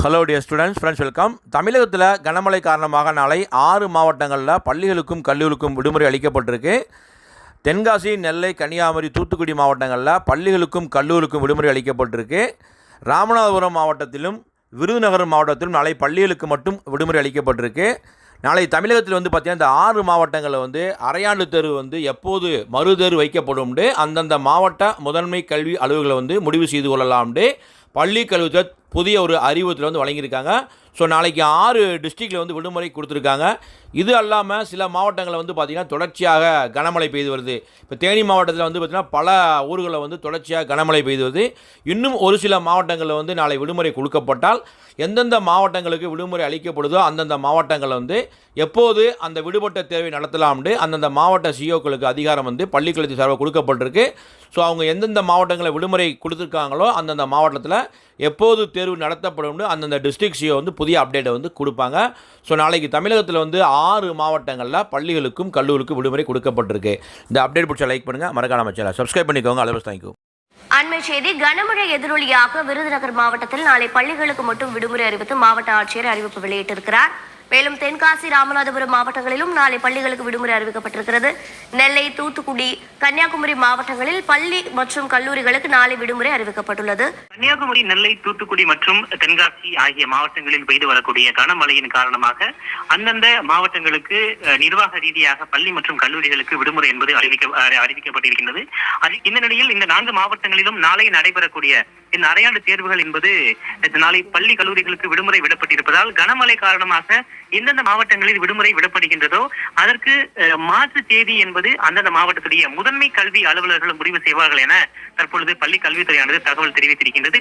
Hello dear friends welcome. தமிழகத்தில் கனமழை காரணமாக நாளை 6 மாவட்டங்களில் பள்ளிகளுக்கும் கல்லூரிக்கும் விடுமுறை அளிக்கப்பட்டிருக்கு. தென்காசி, நெல்லை, கன்னியாகுமரி, தூத்துக்குடி மாவட்டங்களில் பள்ளிகளுக்கும் கல்லூரிக்கும் விடுமுறை அளிக்கப்பட்டிருக்கு. ராமநாதபுரம் மாவட்டத்திலும் விருதுநகர் மாவட்டத்திலும் நாளை பள்ளிகளுக்கு மட்டும் விடுமுறை அளிக்கப்பட்டிருக்கு. நாளை தமிழகத்தில் பார்த்திங்கன்னா இந்த 6 மாவட்டங்களில் அரையாண்டு தேர்வு எப்போது மறுதேர்வு வைக்கப்படும் அந்தந்த மாவட்ட முதன்மை கல்வி அலுவலர்களை முடிவு செய்து கொள்ளலாம்னு பள்ளி கல்வித்துறை புதிய ஒரு அறிவுறுத்தல் வழங்கியிருக்காங்க. ஸோ நாளைக்கு 6 டிஸ்ட்ரிக்டில் விடுமுறை கொடுத்துருக்காங்க. இது அல்லாமல் சில மாவட்டங்களில் பார்த்திங்கன்னா தொடர்ச்சியாக கனமழை பெய்து வருது. இப்போ தேனி மாவட்டத்தில் பார்த்திங்கன்னா பல ஊர்களில் தொடர்ச்சியாக கனமழை பெய்து வருது. இன்னும் ஒரு சில மாவட்டங்களில் நாளை விடுமுறை கொடுக்கப்பட்டால் எந்தெந்த மாவட்டங்களுக்கு விடுமுறை அளிக்கப்படுதோ அந்தந்த மாவட்டங்களில் எப்போது அந்த விடுபட்ட தேர்வை நடத்தலாம்னு அந்தந்த மாவட்ட சிஓக்களுக்கு அதிகாரம் பள்ளிக்கல்வி சார்பாக கொடுக்கப்பட்டிருக்கு. ஸோ அவங்க எந்தெந்த மாவட்டங்களில் விடுமுறை கொடுத்துருக்காங்களோ அந்தந்த மாவட்டத்தில் எப்போது தேர்வு நடத்தப்படும் அந்தந்த டிஸ்ட்ரிக்ட் சிஓ புதிய அப்டேட்டை கொடுப்பாங்க. ஸோ நாளைக்கு தமிழகத்தில் 6 மாவட்டங்களில் பள்ளிகளுக்கும் கல்லூரிக்கும் விடுமுறை கொடுக்கப்பட்டிருக்கு. இந்த அப்டேட் பிடிச்ச லைக் பண்ணுங்கள், மறக்காம சேனல் சப்ஸ்கிரைப் பண்ணிக்கோங்க. அளவு தேங்க்யூ. அண்மை செய்தி. கனமழை எதிரொலியாக விருதுநகர் மாவட்டத்தில் நாளை பள்ளிகளுக்கு மட்டும் விடுமுறை அறிவித்து மாவட்ட ஆட்சியர் அறிவிப்பு வெளியிட்டிருக்கிறார். மேலும் தென்காசி, ராமநாதபுரம் மாவட்டங்களிலும் நாளை பள்ளிகளுக்கு விடுமுறை அறிவிக்கப்பட்டிருக்கிறது. நெல்லை, தூத்துக்குடி, கன்னியாகுமரி மாவட்டங்களில் பள்ளி மற்றும் கல்லூரிகளுக்கு நாளை விடுமுறை அறிவிக்கப்பட்டுள்ளது. கன்னியாகுமரி, நெல்லை, தூத்துக்குடி மற்றும் தென்காசி ஆகிய மாவட்டங்களில் பெய்து வரக்கூடிய கனமழையின் காரணமாக அந்தந்த மாவட்டங்களுக்கு நிர்வாக ரீதியாக பள்ளி மற்றும் கல்லூரிகளுக்கு விடுமுறை என்பது அறிவிக்கப்பட்டிருக்கின்றது. இந்த நிலையில் இந்த 4 மாவட்டங்களிலும் நாளை நடைபெறக்கூடிய இந்த அரையாண்டு தேர்வுகள் என்பது நாளை பள்ளி கல்லூரிகளுக்கு விடுமுறை விடப்பட்டிருப்பதால் கனமழை காரணமாக எந்தெந்த மாவட்டங்களில் விடுமுறை விடப்படுகின்றதோ அதற்கு மாற்று தேதி என்பது அந்தந்த மாவட்டத்துடைய முதன்மை கல்வி அலுவலர்கள் முடிவு செய்வார்கள் என தற்பொழுது பள்ளி கல்வித்துறையானது தகவல் தெரிவித்திருக்கின்றது.